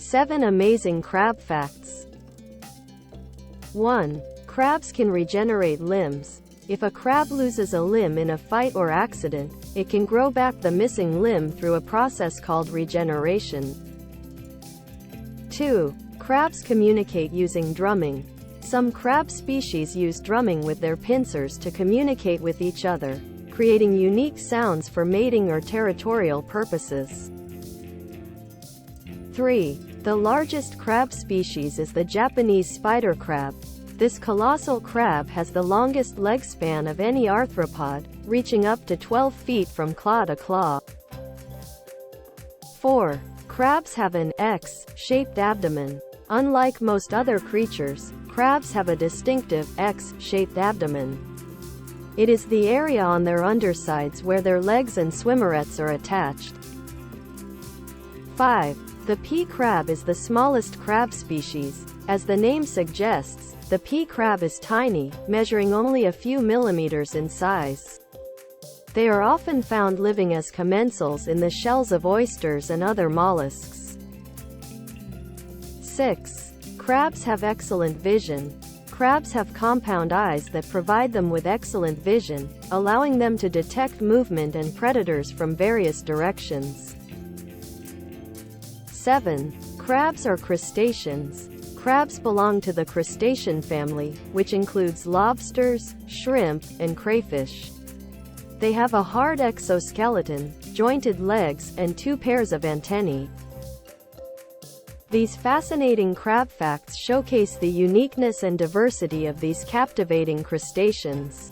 7 amazing crab facts. 1. Crabs can regenerate limbs. If a crab loses a limb in a fight or accident, it can grow back the missing limb through a process called regeneration. 2. Crabs communicate using drumming. Some crab species use drumming with their pincers to communicate with each other, creating unique sounds for mating or territorial purposes. 3. The largest crab species is the Japanese spider crab. This colossal crab has the longest leg span of any arthropod, reaching up to 12 feet from claw to claw. 4. Crabs have an X-shaped abdomen. Unlike most other creatures, crabs have a distinctive X-shaped abdomen. It is the area on their undersides where their legs and swimmerets are attached. 5. The pea crab is the smallest crab species. As the name suggests, the pea crab is tiny, measuring only a few millimeters in size. They are often found living as commensals in the shells of oysters and other mollusks. 6. Crabs have excellent vision. Crabs have compound eyes that provide them with excellent vision, allowing them to detect movement and predators from various directions. 7. Crabs are crustaceans. Crabs belong to the crustacean family, which includes lobsters, shrimp, and crayfish. They have a hard exoskeleton, jointed legs, and 2 pairs of antennae. These fascinating crab facts showcase the uniqueness and diversity of these captivating crustaceans.